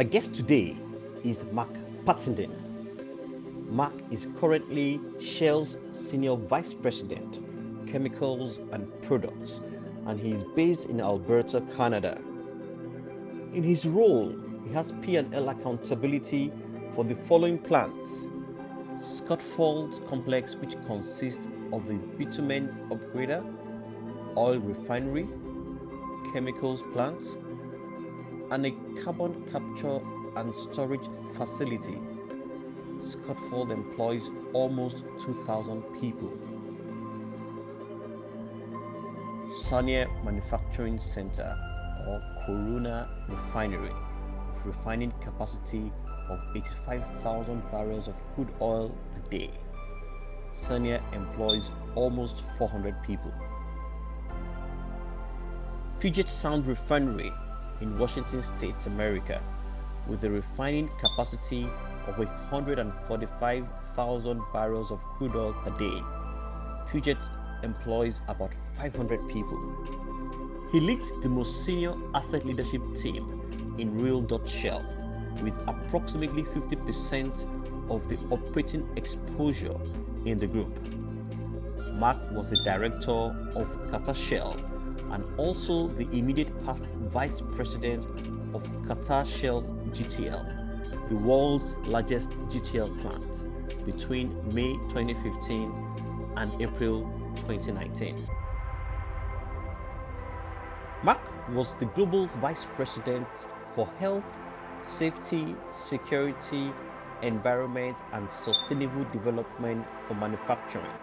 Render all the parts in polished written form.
My guest today is Mark Pattenden. Mark is currently Shell's Senior Vice President, Chemicals and Products, and he is based in Alberta, Canada. In his role, he has P&L accountability for the following plants: Scotfold Complex, which consists of a bitumen upgrader, oil refinery, chemicals plant, and a carbon capture and storage facility. Scotfold employs almost 2,000 people. Sarnia Manufacturing Center, or Corona Refinery, with refining capacity of 85,000 barrels of crude oil per day. Sarnia employs almost 400 people. Puget Sound Refinery in Washington State, America, with a refining capacity of 145,000 barrels of crude oil per day. Puget employs about 500 people. He leads the most senior asset leadership team in Real Shell, with approximately 50% of the operating exposure in the group. Mark was the director of Qatar Shell and also the immediate past vice president of Qatar Shell GTL, the world's largest GTL plant, between May 2015 and April 2019. Mark was the global vice president for health, safety, security, environment, and sustainable development for manufacturing.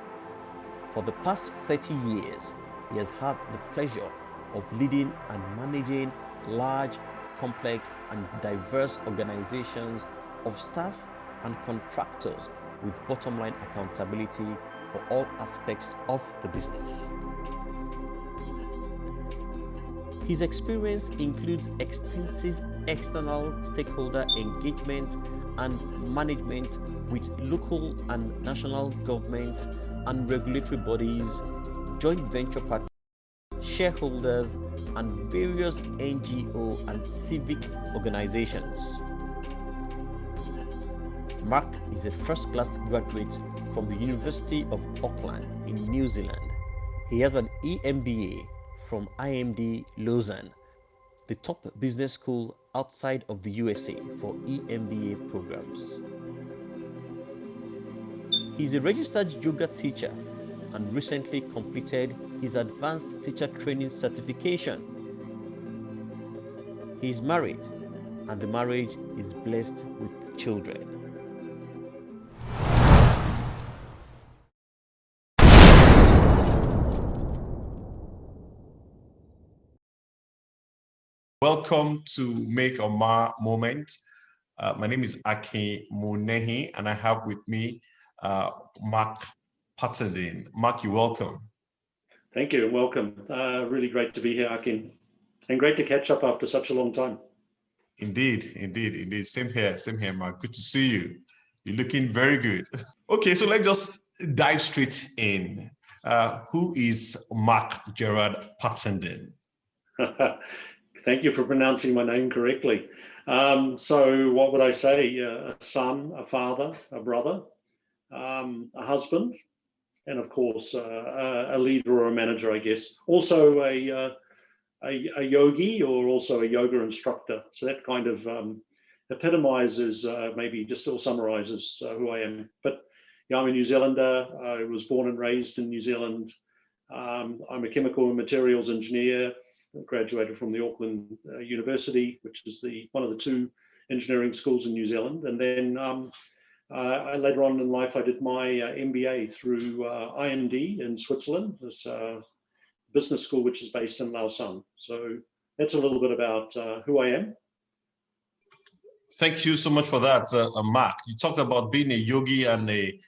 For the past 30 years, he has had the pleasure of leading and managing large, complex, and diverse organizations of staff and contractors with bottom line accountability for all aspects of the business. His experience includes extensive external stakeholder engagement and management with local and national governments and regulatory bodies, joint venture partners, shareholders, and various NGO and civic organizations. Mark is a first-class graduate from the University of Auckland in New Zealand. He has an EMBA from IMD Lausanne, the top business school outside of the USA for EMBA programs. He is a registered yoga teacher and recently completed his advanced teacher training certification. He is married, and the marriage is blessed with children. Welcome to Make or Ma Moment. My name is Akin Monehin, and I have with me Mark Pattenden. Mark, you're welcome. Thank you. Welcome. Really great to be here, Akin, and great to catch up after such a long time. Indeed. Same here, Mark. Good to see you. You're looking very good. Okay, so let's just dive straight in. Who is Mark Gerard Pattenden? Thank you for pronouncing my name correctly. So what would I say? A son, a father, a brother, a husband, and of course, a leader or a manager, I guess. Also a yogi, or also a yoga instructor. So that kind of epitomizes, maybe just still summarizes who I am. But yeah, I'm a New Zealander. I was born and raised in New Zealand. I'm a chemical and materials engineer. Graduated from the Auckland University, which is one of the two engineering schools in New Zealand. And then later on in life, I did my MBA through IMD in Switzerland, this business school, which is based in Lausanne. So that's a little bit about who I am. Thank you so much for that, Mark. You talked about being a yogi and a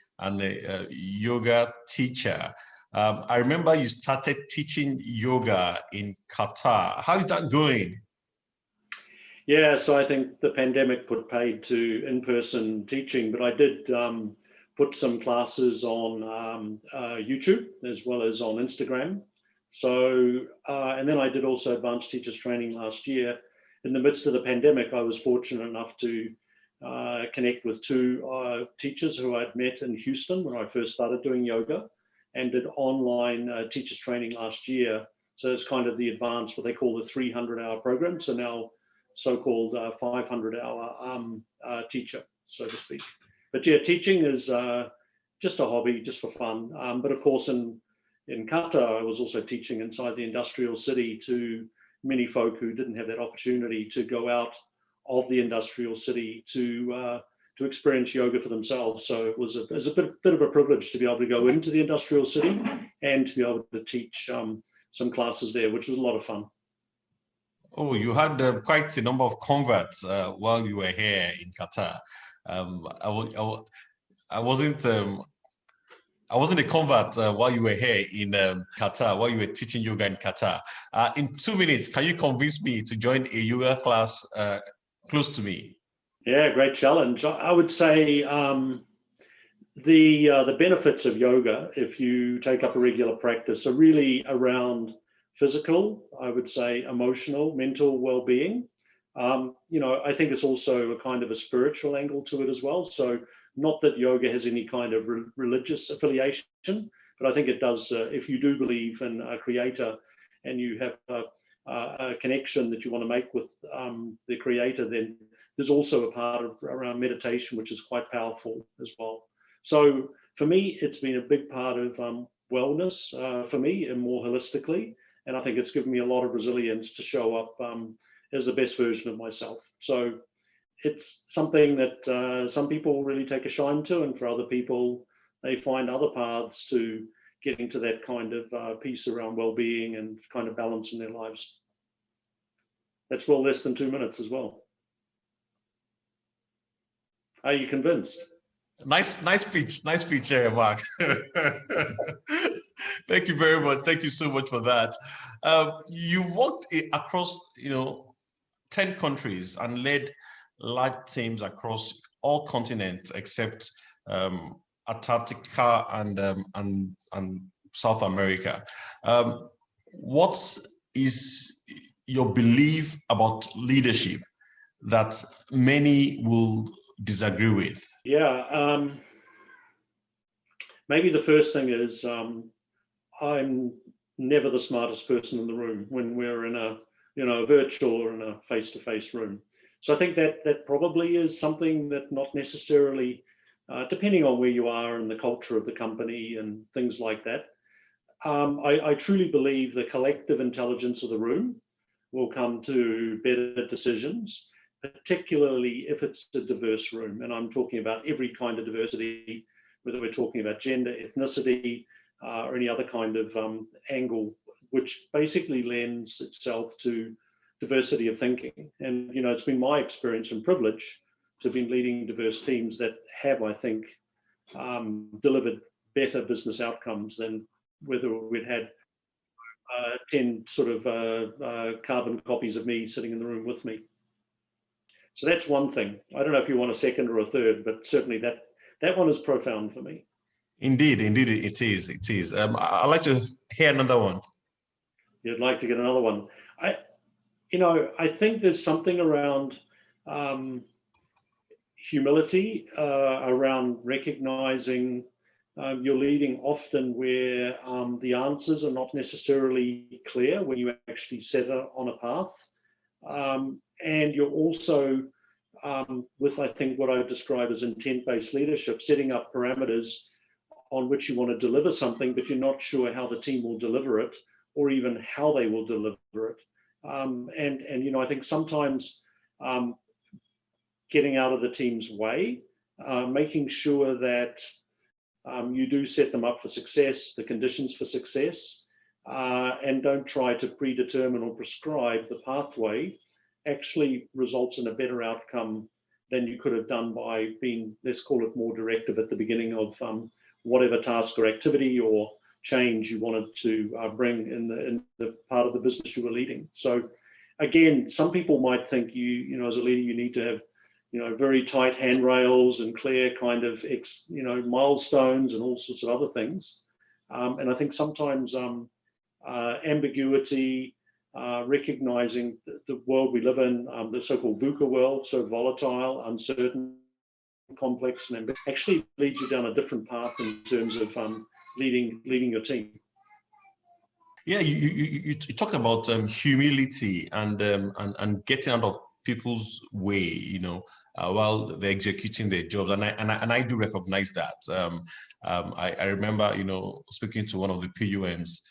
yoga teacher. I remember you started teaching yoga in Qatar. How is that going? Yeah, so I think the pandemic put paid to in-person teaching, but I did put some classes on YouTube as well as on Instagram. So, and then I did also advanced teachers training last year. in the midst of the pandemic, I was fortunate enough to connect with two teachers who I'd met in Houston when I first started doing yoga, and did online teachers training last year. So it's kind of the advanced, what they call the 300-hour program. So now so-called 500-hour teacher, so to speak. But yeah, teaching is just a hobby, just for fun. But of course, in Qatar, I was also teaching inside the industrial city to many folk who didn't have that opportunity to go out of the industrial city to experience yoga for themselves. So it was a bit of a privilege to be able to go into the industrial city and to be able to teach some classes there, which was a lot of fun. Oh, you had quite a number of converts while you were here in Qatar. I wasn't a convert while you were here in Qatar, while you were teaching yoga in Qatar. In 2 minutes, can you convince me to join a yoga class close to me? Yeah, great challenge. I would say the benefits of yoga, if you take up a regular practice, are really around physical, I would say emotional, mental well-being. I think it's also a kind of a spiritual angle to it as well. So not that yoga has any kind of religious affiliation, but I think it does. If you do believe in a creator and you have a connection that you want to make with the creator, then there's also a part of around meditation, which is quite powerful as well. So for me, it's been a big part of wellness for me, and more holistically. And I think it's given me a lot of resilience to show up as the best version of myself. So it's something that some people really take a shine to, and for other people, they find other paths to getting to that kind of peace around well-being and kind of balance in their lives. That's well less than 2 minutes as well. Are you convinced? Nice speech, Mark. Thank you very much. Thank you so much for that. You worked across, 10 countries and led large teams across all continents except Antarctica and South America. What is your belief about leadership that many will disagree with? Yeah, maybe the first thing is I'm never the smartest person in the room when we're in a virtual or in a face-to-face room. So I think that probably is something that not necessarily, depending on where you are in the culture of the company and things like that. I truly believe the collective intelligence of the room will come to better decisions, particularly if it's a diverse room. And I'm talking about every kind of diversity, whether we're talking about gender, ethnicity, or any other kind of angle, which basically lends itself to diversity of thinking. And, it's been my experience and privilege to have been leading diverse teams that have, I think, delivered better business outcomes than whether we'd had 10 sort of carbon copies of me sitting in the room with me. So that's one thing. I don't know if you want a second or a third, but certainly that one is profound for me. Indeed, it is. I'd like to hear another one. You'd like to get another one. I think there's something around humility, around recognizing you're leading often where the answers are not necessarily clear when you actually set on a path. And you're also, with I think what I describe as intent-based leadership, setting up parameters on which you want to deliver something, but you're not sure how the team will deliver it or even how they will deliver it. And I think sometimes getting out of the team's way, making sure that you do set them up for success, the conditions for success, and don't try to predetermine or prescribe the pathway, actually results in a better outcome than you could have done by being, let's call it, more directive at the beginning of whatever task or activity or change you wanted to bring in the part of the business you were leading. So again, some people might think you as a leader, you need to have very tight handrails and clear kind of milestones and all sorts of other things. And I think sometimes ambiguity, recognizing the world we live in, the so-called VUCA world, so volatile, uncertain, complex, and actually leads you down a different path in terms of leading your team. Yeah, you talk about humility and getting out of people's way, while they're executing their jobs, and I do recognize that. I remember, speaking to one of the PUMs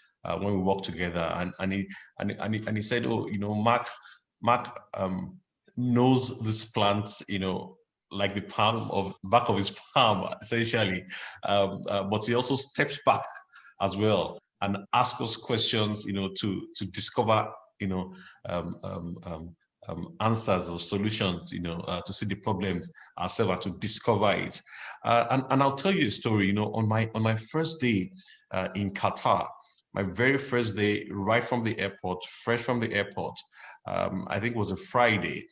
when we worked together, and he said, "Oh, Mark knows this plant, like the back of his palm, essentially, but he also steps back as well and ask us questions, to discover, answers or solutions, to see the problems ourselves and to discover it. And I'll tell you a story. On my first day in Qatar, my very first day, right from the airport, fresh from the airport, I think it was a Friday,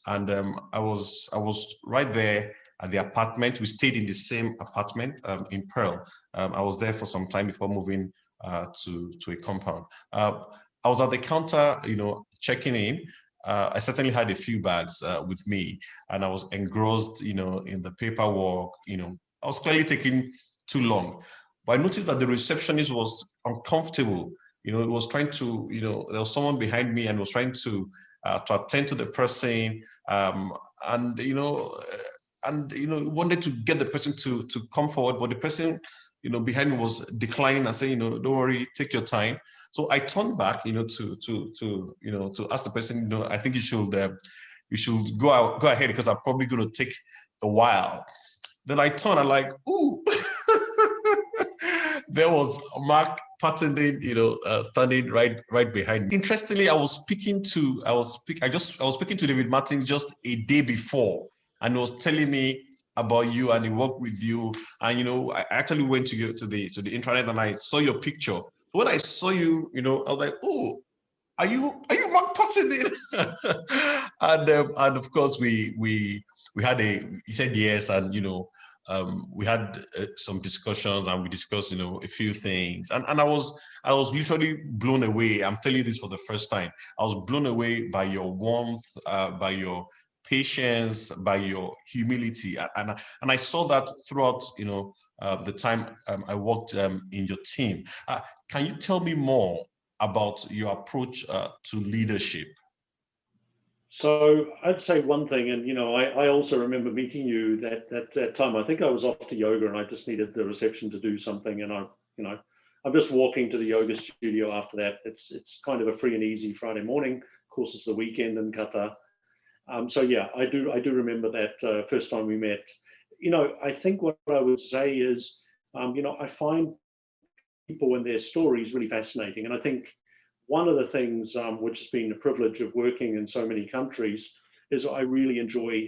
and I was right there at the apartment. We stayed in the same apartment in Pearl. I was there for some time before moving to a compound. I was at the counter, checking in. I certainly had a few bags with me, and I was engrossed, in the paperwork. I was clearly taking too long, but I noticed that the receptionist was uncomfortable. It was trying to, there was someone behind me and was trying to attend to the person, and wanted to get the person to come forward, but the person, behind me was declining and saying, don't worry, take your time. So I turned back, to ask the person, I think you should go ahead, because I'm probably going to take a while. Then I turned and like, ooh, there was Mark Pattenden, standing right behind me. Interestingly, I was speaking to David Martins just a day before, and he was telling me about you, and he worked with you. And I actually went to the internet and I saw your picture. When I saw you, I was like, oh, are you Mark Pattenden? and of course we had he said yes, and we had some discussions, and we discussed a few things, and I was literally blown away. I'm telling you this for the first time. I was blown away by your warmth, by your patience, by your humility, and I saw that throughout the time I worked in your team. Can you tell me more about your approach to leadership? So I'd say one thing, and I also remember meeting you that time. I think I was off to yoga, and I just needed the reception to do something, and I'm just walking to the yoga studio after that. It's kind of a free and easy Friday morning. Of course, it's the weekend in Qatar. So yeah, I do remember that first time we met. I think what I would say is, I find people and their stories really fascinating, and I think one of the things which has been the privilege of working in so many countries is I really enjoy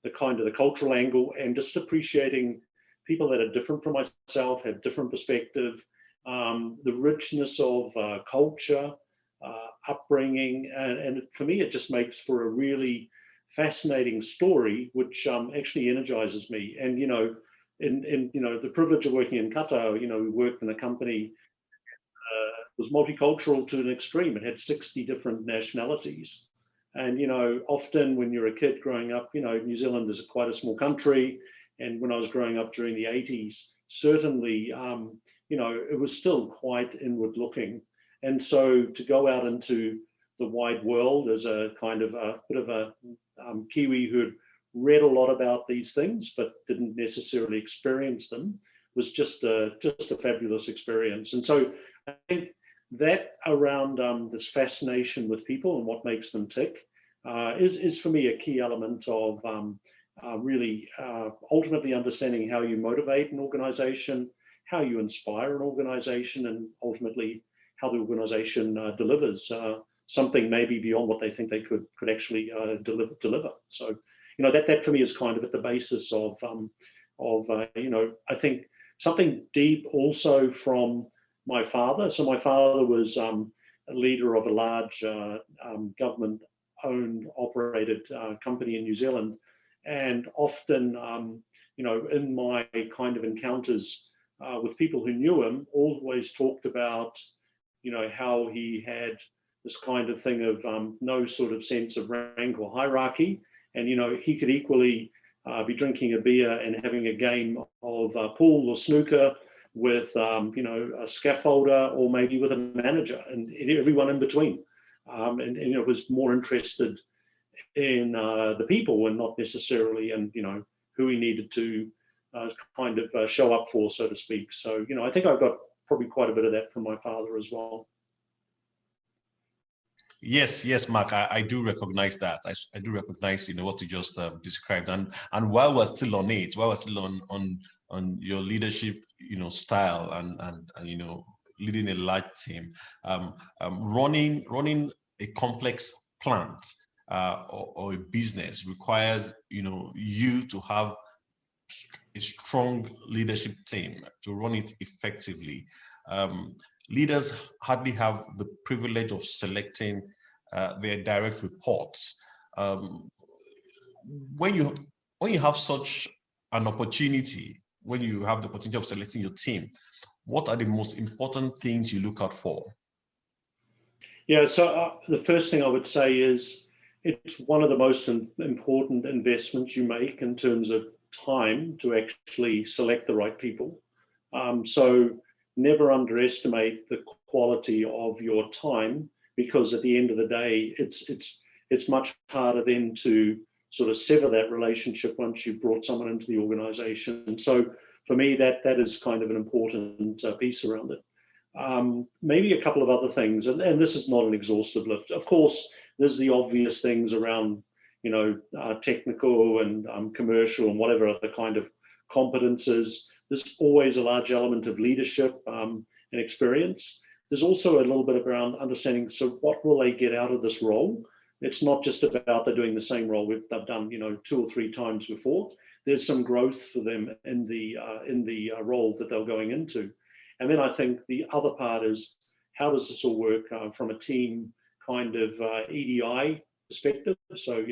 the cultural angle, and just appreciating people that are different from myself, have different perspective, the richness of culture, upbringing, and for me it just makes for a really fascinating story, which actually energizes me. And in the privilege of working in Qatar, we worked in a company was multicultural to an extreme. It had 60 different nationalities. And, often when you're a kid growing up, New Zealand is quite a small country. And when I was growing up during the 80s, certainly, it was still quite inward looking. And so to go out into the wide world as a kind of a bit of a Kiwi who had read a lot about these things, but didn't necessarily experience them, was just a fabulous experience. And so I think that around this fascination with people and what makes them tick is for me a key element of really ultimately understanding how you motivate an organization, how you inspire an organization, and ultimately how the organization delivers something maybe beyond what they think they could actually deliver. So that for me is kind of at the basis of I think something deep also from my father. So my father was a leader of a large government-owned, operated company in New Zealand, and often, in my kind of encounters with people who knew him, always talked about, how he had this kind of thing of no sort of sense of rank or hierarchy. And, he could equally be drinking a beer and having a game of pool or snooker with, a scaffolder, or maybe with a manager, and everyone in between. And was more interested in the people and not necessarily in, who he needed to kind of show up for, so to speak. So, I think I've got probably quite a bit of that from my father as well. Yes, Mark, I do recognize that. I do recognize, what you just described. And while we're still on it, while we're still on your leadership, style and leading a large team, running a complex plant or a business requires, you to have a strong leadership team to run it effectively. Leaders hardly have the privilege of selecting their direct reports. When you have such an opportunity, when you have the opportunity of selecting your team, what are the most important things you look out for? Yeah, so the first thing I would say is it's one of the most important investments you make in terms of time to actually select the right people. So never underestimate the quality of your time, because at the end of the day, it's much harder then to sort of sever that relationship once you've brought someone into the organization. So for me, that is kind of an important piece around it. Maybe a couple of other things, and this is not an exhaustive list. Of course, there's the obvious things around, technical and commercial and whatever other kind of competences. There's always a large element of leadership and experience. There's also a little bit around understanding, so what will they get out of this role? It's not just about they're doing the same role they've done, 2 or 3 times before. There's some growth for them in the role that they're going into. And then I think the other part is, how does this all work from a team kind of EDI perspective? So,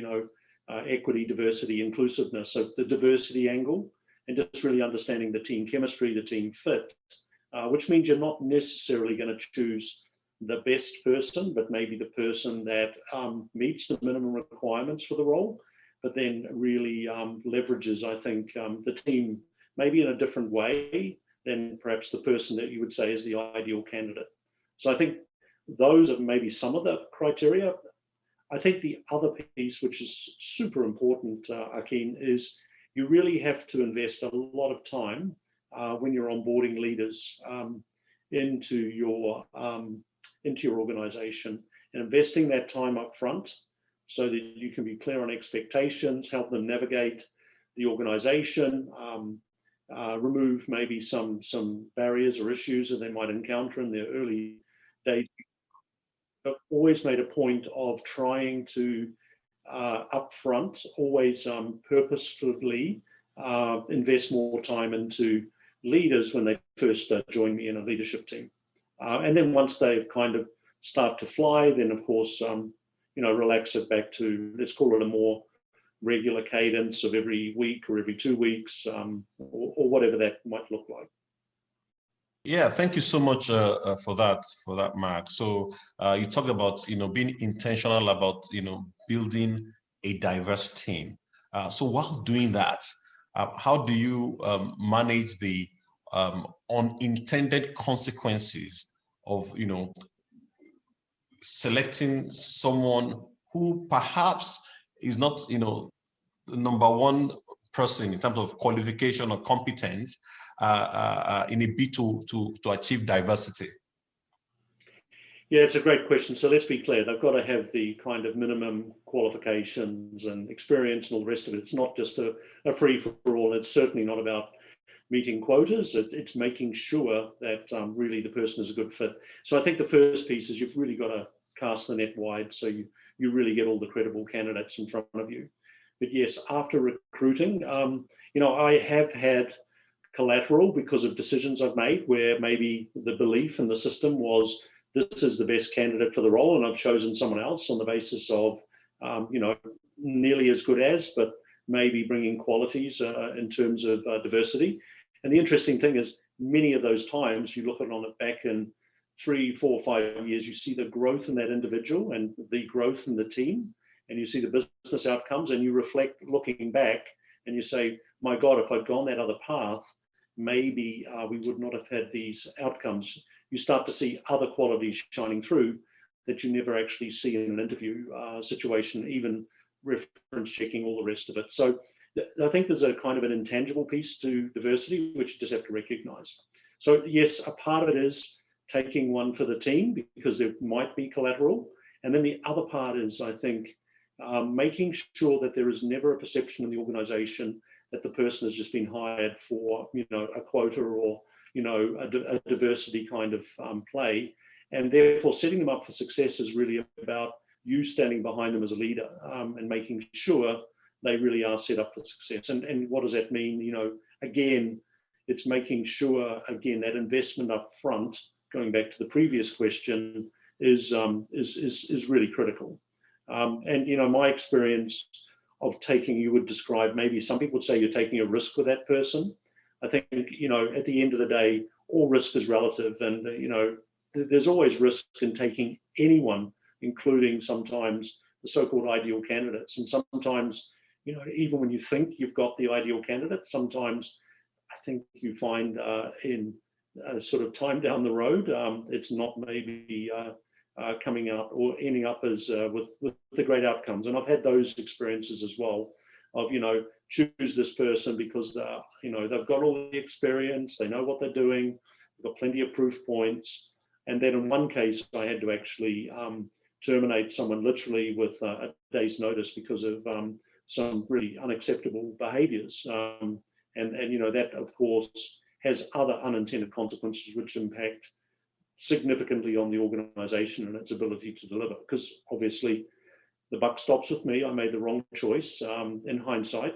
equity, diversity, inclusiveness. So the diversity angle, and just really understanding the team chemistry, the team fit, which means you're not necessarily going to choose the best person, but maybe the person that meets the minimum requirements for the role, but then really leverages, I think, the team maybe in a different way than perhaps the person that you would say is the ideal candidate. So I think those are maybe some of the criteria. I think the other piece, which is super important, Akin, is you really have to invest a lot of time when you're onboarding leaders into your organization, and investing that time up front so that you can be clear on expectations, help them navigate the organization, remove maybe some barriers or issues that they might encounter in their early days. I've always made a point of trying to upfront, always purposefully invest more time into leaders when they first join me in a leadership team. And then once they've kind of start to fly, then of course, relax it back to, let's call it a more regular cadence of every week or every 2 weeks, or whatever that might look like. Yeah, thank you so much for that, Mark. So you talked about, being intentional about, building a diverse team. So while doing that, how do you manage the unintended consequences of, selecting someone who perhaps is not, the number one person in terms of qualification or competence in a bid to achieve diversity? Yeah, it's a great question. So let's be clear, they've got to have the kind of minimum qualifications and experience and all the rest of it. It's not just a free for all. It's certainly not about meeting quotas. It's making sure that really the person is a good fit. So I think the first piece is you've really got to cast the net wide, so you really get all the credible candidates in front of you. But yes, after recruiting, I have had collateral because of decisions I've made where maybe the belief in the system was this is the best candidate for the role, and I've chosen someone else on the basis of, nearly as good as, but maybe bringing qualities in terms of diversity. And the interesting thing is, many of those times you look at it on it back in 3, 4, 5 years, you see the growth in that individual and the growth in the team, and you see the business outcomes, and you reflect looking back and you say, my God, if I'd gone that other path, maybe we would not have had these outcomes. You start to see other qualities shining through that you never actually see in an interview situation, even reference checking, all the rest of it. So I think there's a kind of an intangible piece to diversity, which you just have to recognize. So yes, a part of it is taking one for the team because there might be collateral. And then the other part is, I think, making sure that there is never a perception in the organization that the person has just been hired for, a quota or, a diversity kind of play. And therefore setting them up for success is really about you standing behind them as a leader and making sure they really are set up for success. And what does that mean? Again, it's making sure, again, that investment up front, going back to the previous question, is really critical. And my experience of taking, you would describe, maybe some people would say you're taking a risk with that person. I think, at the end of the day, all risk is relative, and there's always risk in taking anyone, including sometimes the so-called ideal candidates. And sometimes, even when you think you've got the ideal candidate, sometimes I think you find in sort of time down the road, it's not maybe coming out or ending up as with the great outcomes. And I've had those experiences as well of, choose this person because they've got all the experience, they know what they're doing, they've got plenty of proof points. And then in one case, I had to actually terminate someone literally with a day's notice because of some really unacceptable behaviors. And that, of course, has other unintended consequences which impact significantly on the organization and its ability to deliver. Because obviously, the buck stops with me. I made the wrong choice in hindsight.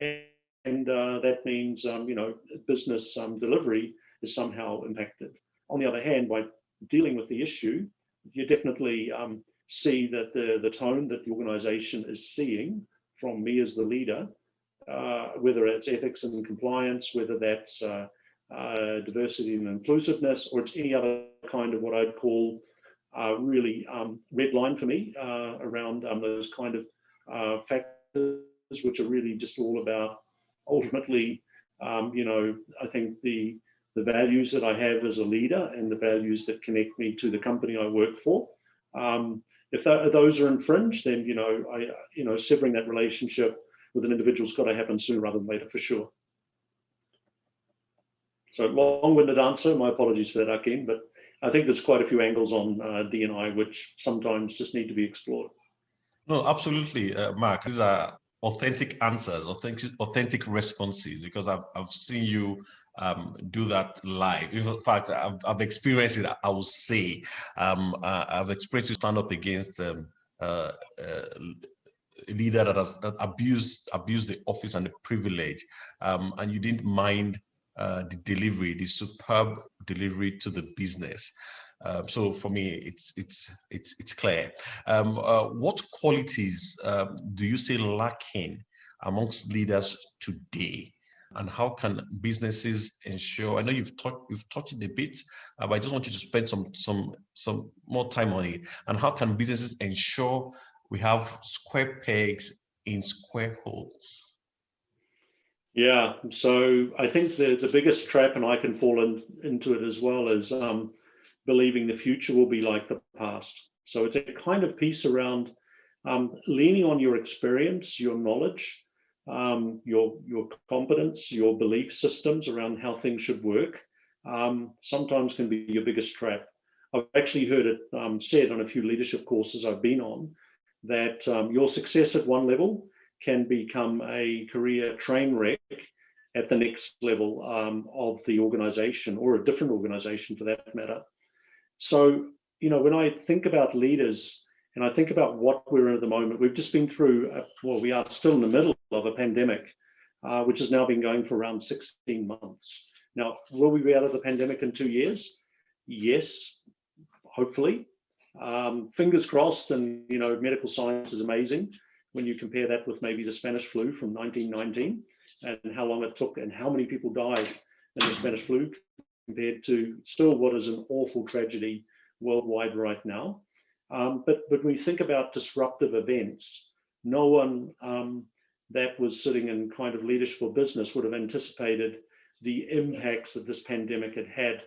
And that means, business delivery is somehow impacted. On the other hand, by dealing with the issue, you definitely see that the tone that the organization is seeing from me as the leader, whether it's ethics and compliance, whether that's diversity and inclusiveness, or it's any other kind of what I'd call really red line for me around those kind of factors, which are really just all about ultimately, I think the values that I have as a leader and the values that connect me to the company I work for. If those are infringed, then severing that relationship with an individual's got to happen sooner rather than later, for sure. So long-winded answer. My apologies for that, Akin, but I think there's quite a few angles on D&I which sometimes just need to be explored. No, absolutely, Mark. These are authentic answers, authentic responses, because I've seen you do that live. In fact, I've experienced it. I will say, I've experienced you stand up against a leader that abused the office and the privilege, and you didn't mind the delivery, the superb delivery to the business. So for me, it's clear. What qualities do you see lacking amongst leaders today, and how can businesses ensure? I know you've touched it a bit, but I just want you to spend some more time on it. And how can businesses ensure we have square pegs in square holes? Yeah, so I think the biggest trap, and I can fall into it as well, is believing the future will be like the past. So it's a kind of piece around leaning on your experience, your knowledge, your competence, your belief systems around how things should work, sometimes can be your biggest trap. I've actually heard it said on a few leadership courses I've been on that your success at one level can become a career train wreck at the next level of the organization, or a different organization for that matter. So, when I think about leaders and I think about what we're in at the moment, we've just been through, we are still in the middle of a pandemic, which has now been going for around 16 months. Now, will we be out of the pandemic in 2 years? Yes, hopefully. Fingers crossed, and medical science is amazing when you compare that with maybe the Spanish flu from 1919 and how long it took and how many people died in the Spanish flu compared to still what is an awful tragedy worldwide right now. But when we think about disruptive events, no one that was sitting in kind of leadership or business would have anticipated the impacts that this pandemic had had.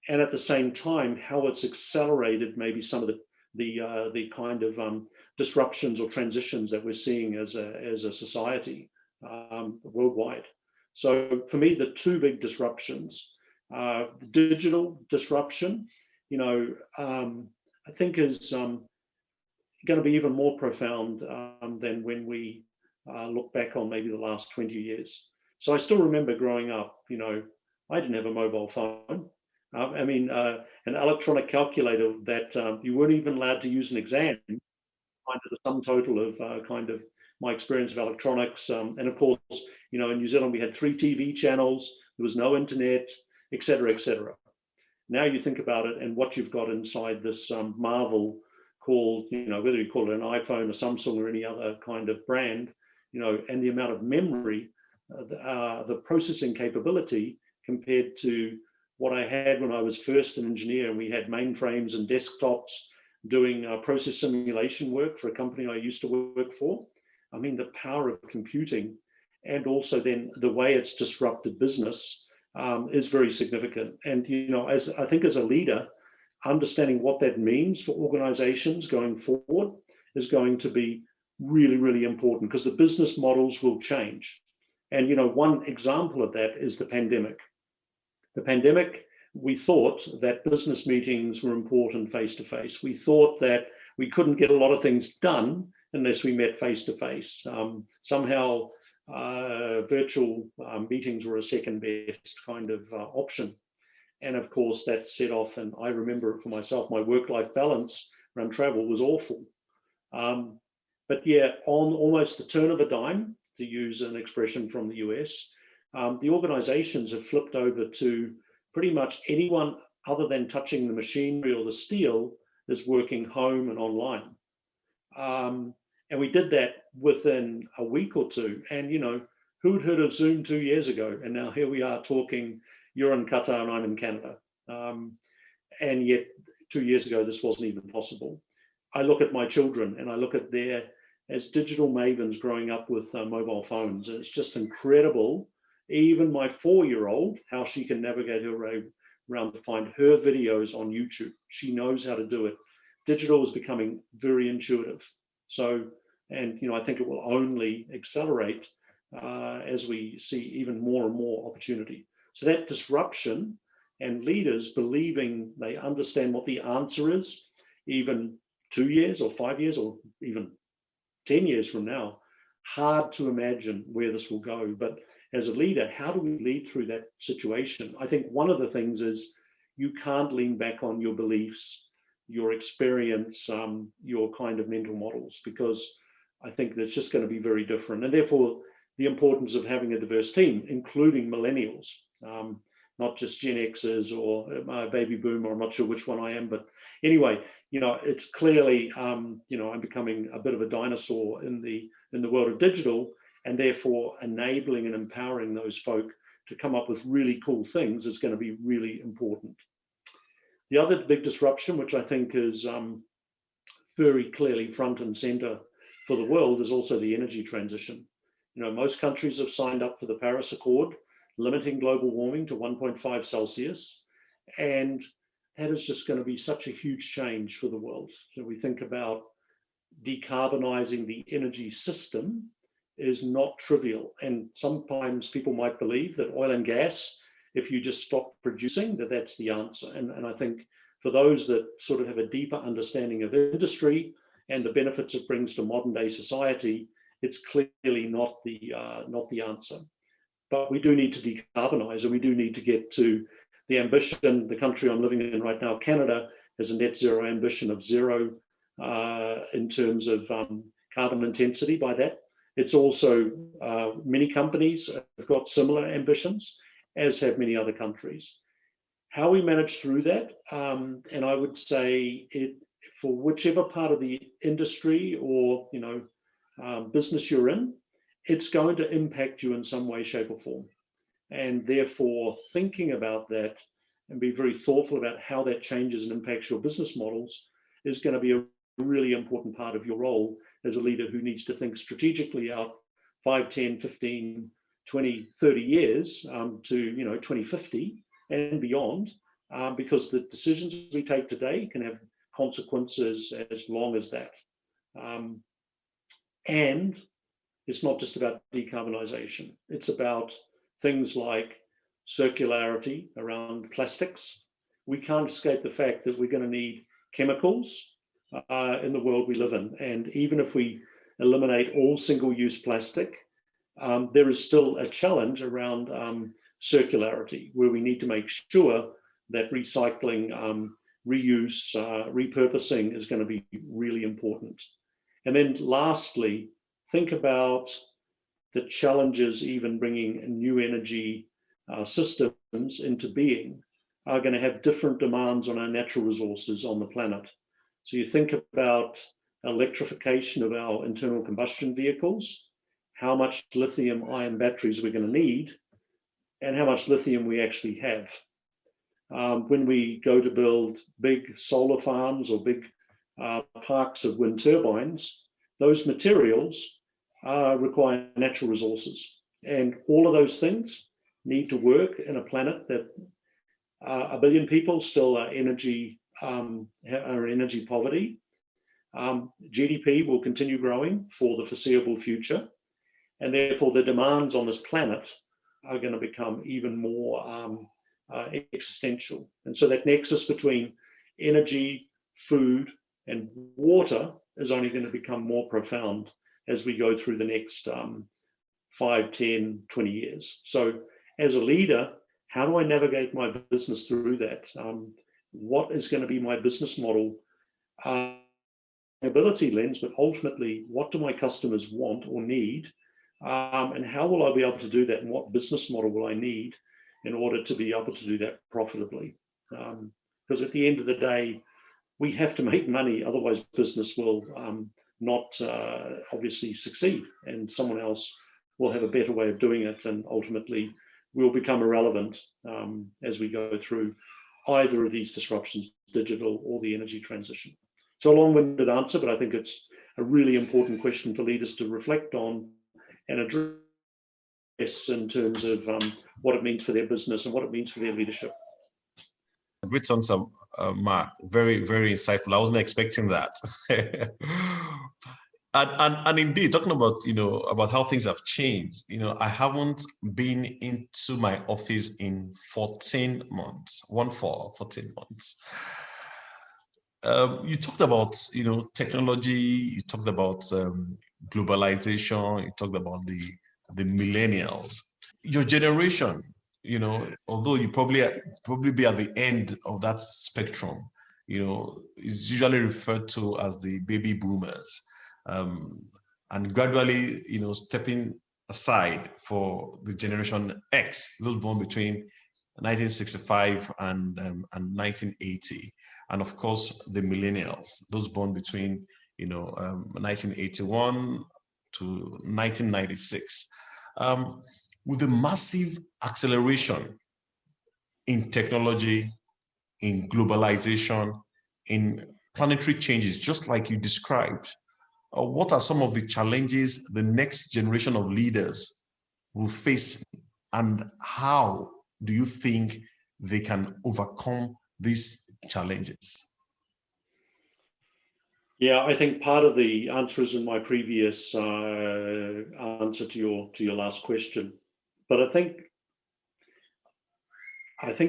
And at the same time, how it's accelerated maybe some of the kind of disruptions or transitions that we're seeing as a society worldwide. So for me, the two big disruptions, the digital disruption, I think is going to be even more profound than when we look back on maybe the last 20 years. So I still remember growing up, I didn't have a mobile phone. An electronic calculator that you weren't even allowed to use an exam, kind of the sum total of kind of my experience of electronics. And of course, in New Zealand, we had 3 TV channels, there was no internet, et cetera, et cetera. Now you think about it and what you've got inside this marvel called, whether you call it an iPhone or Samsung or any other kind of brand, and the amount of memory, the processing capability compared to what I had when I was first an engineer, and we had mainframes and desktops doing process simulation work for a company I used to work for. I mean, the power of computing and also then the way it's disrupted business is very significant. And, as I think as a leader, understanding what that means for organizations going forward is going to be really, really important because the business models will change. And, one example of that is the pandemic. The pandemic, we thought that business meetings were important face-to-face. We thought that we couldn't get a lot of things done unless we met face-to-face. Somehow virtual meetings were a second best kind of option. And of course that set off, and I remember it for myself, my work-life balance around travel was awful. But yeah, on almost the turn of a dime, to use an expression from the US, the organizations have flipped over to pretty much anyone other than touching the machinery or the steel is working home and online. And we did that within a week or two. And, who'd heard of Zoom 2 years ago? And now here we are talking, you're in Qatar and I'm in Canada. And yet 2 years ago, this wasn't even possible. I look at my children and I look at as digital mavens growing up with mobile phones. And it's just incredible. Even my 4-year-old, how she can navigate her way around to find her videos on YouTube. She knows how to do it. Digital is becoming very intuitive. So, and I think it will only accelerate as we see even more and more opportunity. So that disruption and leaders believing they understand what the answer is, even 2 years or 5 years or even 10 years from now, hard to imagine where this will go. But as a leader, how do we lead through that situation? I think one of the things is you can't lean back on your beliefs, your experience, your kind of mental models, because I think that's just going to be very different. And therefore, the importance of having a diverse team, including millennials, not just Gen Xers or baby boomer. I'm not sure which one I am, but anyway, it's clearly, I'm becoming a bit of a dinosaur in the world of digital, and therefore enabling and empowering those folk to come up with really cool things is going to be really important. The other big disruption, which I think is very clearly front and center for the world, is also the energy transition. Most countries have signed up for the Paris Accord, limiting global warming to 1.5 Celsius. And that is just going to be such a huge change for the world. So we think about decarbonizing the energy system is not trivial. And sometimes people might believe that oil and gas, if you just stop producing, that's the answer. And I think for those that sort of have a deeper understanding of industry and the benefits it brings to modern day society, it's clearly not the answer. But we do need to decarbonize, and we do need to get to the ambition. The country I'm living in right now, Canada, has a net zero ambition of 0 in terms of carbon intensity by that. It's also, many companies have got similar ambitions, as have many other countries. How we manage through that, and I would say for whichever part of the industry or business you're in, it's going to impact you in some way, shape or form. and therefore thinking about that and be very thoughtful about how that changes and impacts your business models is going to be a really important part of your role as a leader who needs to think strategically out 5, 10, 15, 20, 30 years to 2050 and beyond, because the decisions we take today can have consequences as long as that. And it's not just about decarbonisation. It's about things like circularity around plastics. We can't escape the fact that we're going to need chemicals in the world we live in. And even if we eliminate all single-use plastic, there is still a challenge around circularity, where we need to make sure that recycling, reuse, repurposing is going to be really important. And then lastly, think about the challenges even bringing new energy systems into being are going to have different demands on our natural resources on the planet. So you think about electrification of our internal combustion vehicles, how much lithium-ion batteries we're going to need, and how much lithium we actually have. When we go to build big solar farms or big parks of wind turbines, those materials require natural resources. And all of those things need to work in a planet that 1 billion people still are energy poverty. GDP will continue growing for the foreseeable future. And therefore the demands on this planet are going to become even more existential. And so that nexus between energy, food, and water is only going to become more profound as we go through the next 5, 10, 20 years. So as a leader, how do I navigate my business through that? What is going to be my business model? Ability lens, but ultimately, what do my customers want or need? And how will I be able to do that? And what business model will I need in order to be able to do that profitably? Because at the end of the day, we have to make money, otherwise business will not obviously succeed, and someone else will have a better way of doing it, and ultimately we'll become irrelevant as we go through either of these disruptions, digital or the energy transition. So a long-winded answer, but I think it's a really important question for leaders to reflect on and address in terms of what it means for their business and what it means for their leadership. Great answer, Mark. Very, very insightful. I wasn't expecting that. and indeed, talking about about how things have changed. I haven't been into my office in 14 months. 14 months. You talked about technology. You talked about globalization. You talked about the millennials. Your generation. Although you probably be at the end of that spectrum, is usually referred to as the baby boomers, and gradually, stepping aside for the generation X, those born between 1965 and 1980, and of course the millennials, those born between 1981 to 1996. With a massive acceleration in technology, in globalization, in planetary changes, just like you described, what are some of the challenges the next generation of leaders will face, and how do you think they can overcome these challenges? Yeah, I think part of the answer is in my previous answer to your last question. But I think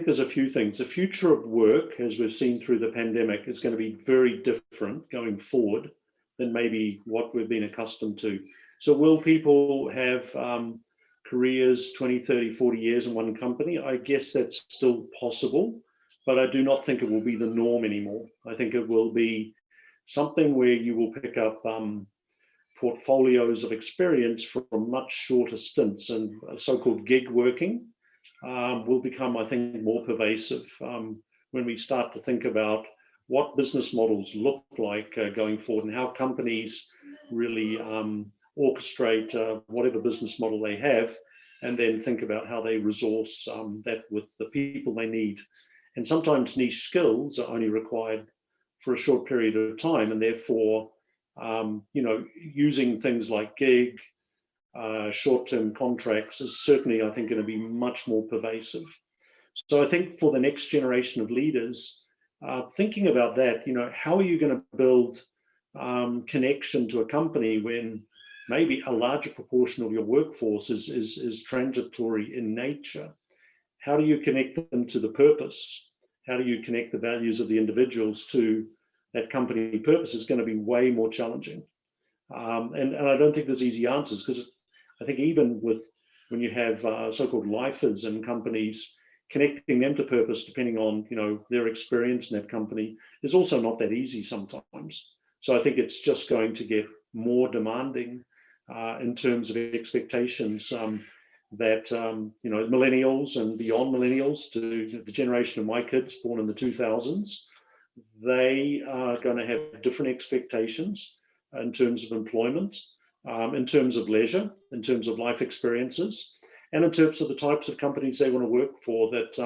there's a few things. The future of work, as we've seen through the pandemic, is going to be very different going forward than maybe what we've been accustomed to. So will people have careers 20, 30, 40 years in one company? I guess that's still possible, but I do not think it will be the norm anymore. I think it will be something where you will pick up portfolios of experience from much shorter stints, and so-called gig working will become, I think, more pervasive when we start to think about what business models look like going forward, and how companies really orchestrate whatever business model they have, and then think about how they resource that with the people they need. And sometimes niche skills are only required for a short period of time, and therefore, using things like gig, short-term contracts is certainly, I think, going to be much more pervasive. So I think for the next generation of leaders, thinking about that, how are you going to build connection to a company when maybe a larger proportion of your workforce is transitory in nature? How do you connect them to the purpose? How do you connect the values of the individuals to that company purpose is going to be way more challenging. And I don't think there's easy answers, because I think even with when you have so-called lifers in companies, connecting them to purpose, depending on their experience in that company, is also not that easy sometimes. So I think it's just going to get more demanding in terms of expectations that millennials and beyond millennials, to the generation of my kids born in the 2000s, they are going to have different expectations in terms of employment, in terms of leisure, in terms of life experiences, and in terms of the types of companies they want to work for that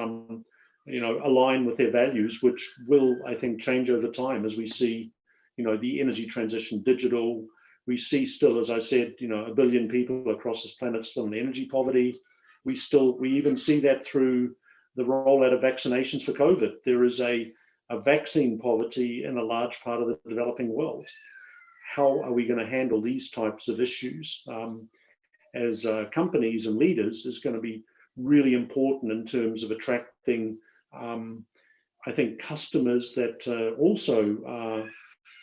align with their values, which will, I think, change over time as we see the energy transition, digital. We see still, as I said, 1 billion people across this planet still in energy poverty. We even see that through the rollout of vaccinations for COVID. There is a vaccine poverty in a large part of the developing world. How are we going to handle these types of issues as companies and leaders is going to be really important in terms of attracting, I think, customers that also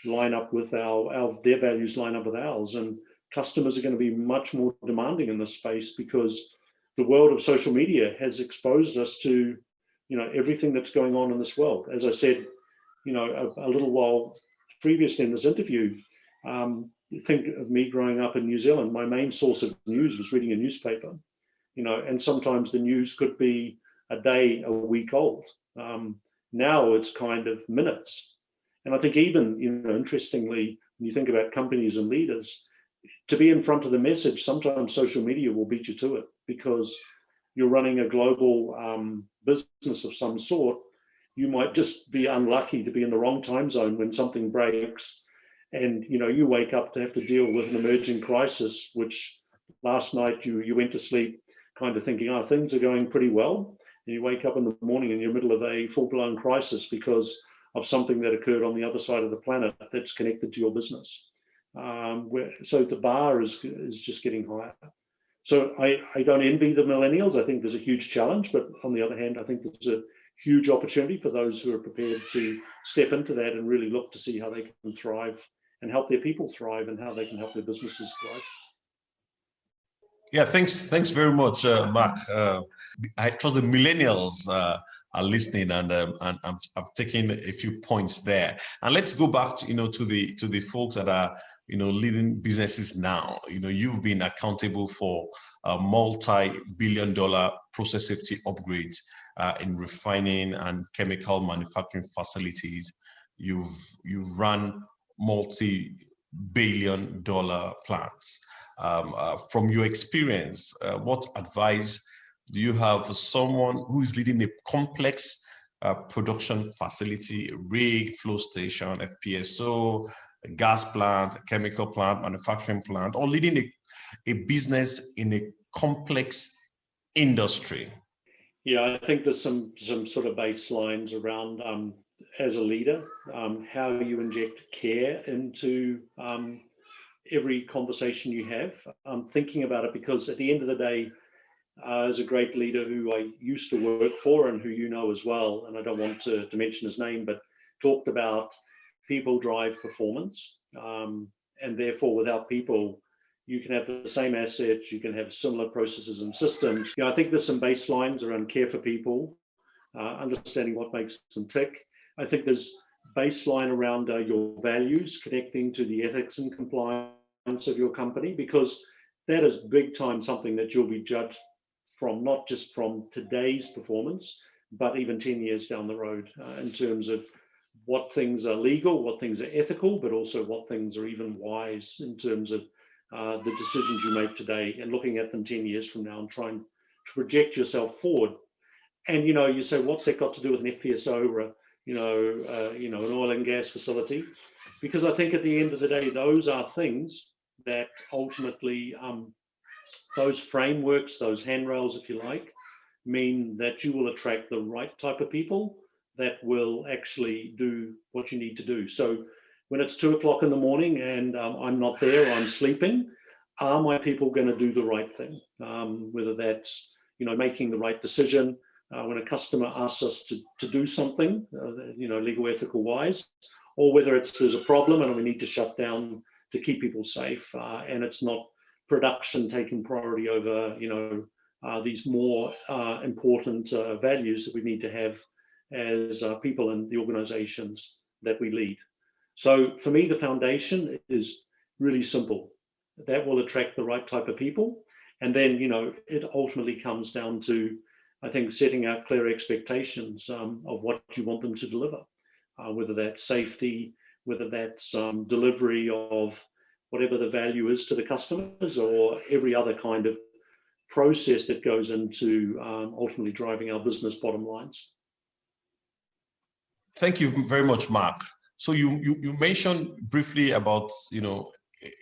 line up with their values line up with ours. And customers are going to be much more demanding in this space, because the world of social media has exposed us to everything that's going on in this world. As I said a little while previously in this interview, think of me growing up in New Zealand. My main source of news was reading a newspaper, and sometimes the news could be a day, a week old. Now it's kind of minutes. And I think even, interestingly, when you think about companies and leaders, to be in front of the message, sometimes social media will beat you to it, because you're running a global business of some sort. You might just be unlucky to be in the wrong time zone when something breaks, and you wake up to have to deal with an emerging crisis, which last night you went to sleep kind of thinking, oh, things are going pretty well, and you wake up in the morning and you're in the middle of a full-blown crisis because of something that occurred on the other side of the planet that's connected to your business. So the bar is just getting higher. So I don't envy the millennials. I think there's a huge challenge, but on the other hand, I think there's a huge opportunity for those who are prepared to step into that and really look to see how they can thrive and help their people thrive, and how they can help their businesses thrive. Yeah, thanks very much, Mark. I trust the millennials are listening, and I've taken a few points there. And let's go back to the folks that are leading businesses now. You've been accountable for multi-billion-dollar process safety upgrades in refining and chemical manufacturing facilities. You've run multi-billion-dollar plants. From your experience, what advice do you have for someone who is leading a complex production facility, a rig, flow station, FPSO, a gas plant, a chemical plant, manufacturing plant, or leading a business in a complex industry? Yeah, I think there's some sort of baselines around, as a leader, how you inject care into every conversation you have. Thinking about it, because at the end of the day, as a great leader who I used to work for and who as well, and I don't want to mention his name, but talked about people drive performance, and therefore without people, you can have the same assets, you can have similar processes and systems. I think there's some baselines around care for people, understanding what makes them tick. I think there's baseline around your values, connecting to the ethics and compliance of your company, because that is big time something that you'll be judged from, not just from today's performance, but even 10 years down the road, in terms of what things are legal, what things are ethical, but also what things are even wise in terms of the decisions you make today and looking at them 10 years from now and trying to project yourself forward. And you say, what's that got to do with an FPSO or an oil and gas facility? Because I think at the end of the day, those are things that ultimately, those frameworks, those handrails, if you like, mean that you will attract the right type of people that will actually do what you need to do. So when it's 2 o'clock in the morning and I'm not there, I'm sleeping, are my people going to do the right thing? Whether that's, making the right decision, when a customer asks us to do something, legal, ethical wise, or whether there's a problem and we need to shut down to keep people safe, and it's not production taking priority over, these more important values that we need to have as people in the organizations that we lead. So for me, the foundation is really simple. That will attract the right type of people. And then, it ultimately comes down to, I think, setting out clear expectations of what you want them to deliver, whether that's safety, whether that's delivery of whatever the value is to the customers, or every other kind of process that goes into ultimately driving our business bottom lines. Thank you very much, Mark. So you mentioned briefly about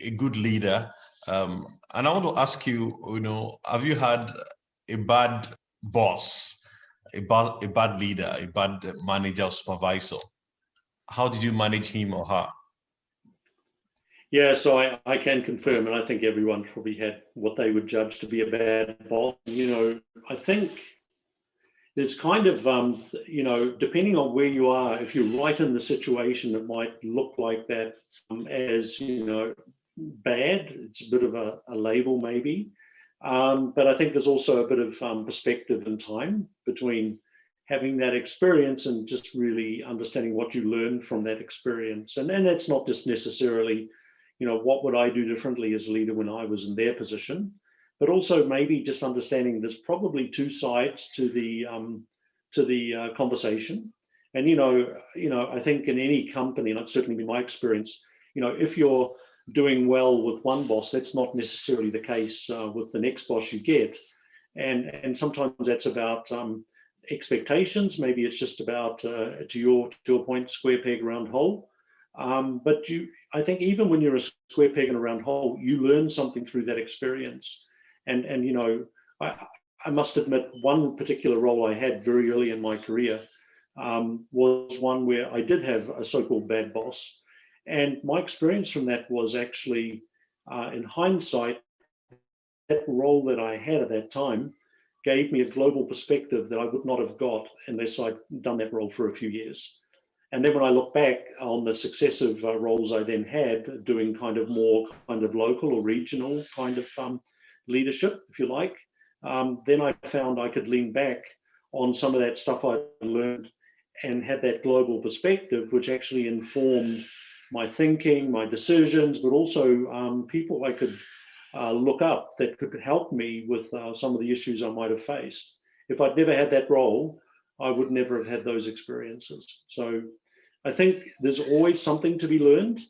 a good leader, and I want to ask you, have you had a bad boss, a bad leader, a bad manager, supervisor? How did you manage him or her? Yeah, so I can confirm, and I think everyone probably had what they would judge to be a bad boss. I think there's kind of, depending on where you are, if you're right in the situation, it might look like that as, bad. It's a bit of a label maybe. But I think there's also a bit of perspective and time between having that experience and just really understanding what you learn from that experience. And that's not just necessarily, what would I do differently as a leader when I was in their position, but also maybe just understanding there's probably two sides to the conversation. And I think in any company, and that's certainly been my experience, if you're doing well with one boss, that's not necessarily the case with the next boss you get. And sometimes that's about expectations. Maybe it's just about, to your point, square peg, round hole. But I think even when you're a square peg in a round hole, you learn something through that experience. And I must admit, one particular role I had very early in my career was one where I did have a so-called bad boss. And my experience from that was actually, in hindsight, that role that I had at that time gave me a global perspective that I would not have got unless I'd done that role for a few years. And then when I look back on the successive roles I then had, doing kind of more kind of local or regional kind of leadership, if you like, then I found I could lean back on some of that stuff I learned and had that global perspective, which actually informed my thinking, my decisions, but also people I could look up that could help me with some of the issues I might have faced. If I'd never had that role, I would never have had those experiences. So I think there's always something to be learned.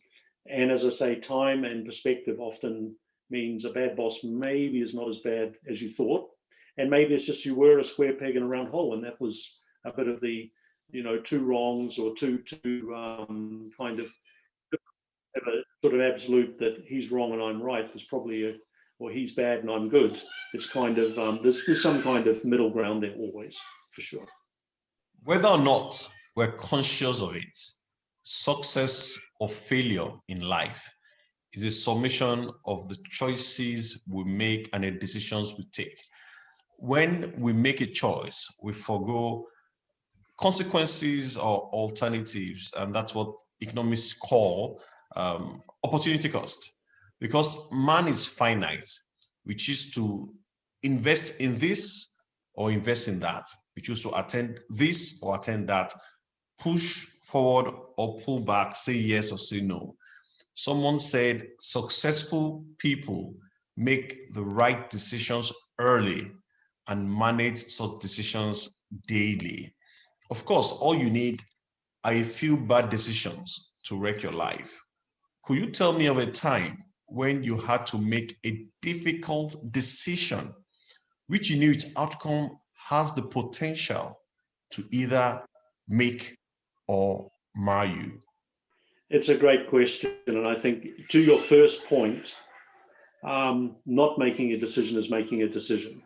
And as I say, time and perspective often means a bad boss maybe is not as bad as you thought. And maybe it's just you were a square peg in a round hole, and that was a bit of the, two wrongs or two kind of a sort of absolute that he's wrong and I'm right. There's probably or he's bad and I'm good. It's kind of, there's some kind of middle ground there always, for sure. Whether or not we're conscious of it, success or failure in life is a summation of the choices we make and the decisions we take. When we make a choice, we forgo consequences or alternatives, and that's what economists call opportunity cost. Because man is finite, we choose to invest in this or invest in that. We choose to attend this or attend that, push forward or pull back, say yes or say no. Someone said successful people make the right decisions early and manage such decisions daily. Of course, all you need are a few bad decisions to wreck your life. Could you tell me of a time when you had to make a difficult decision, which you knew its outcome has the potential to either make or mar you? It's a great question. And I think to your first point, not making a decision is making a decision.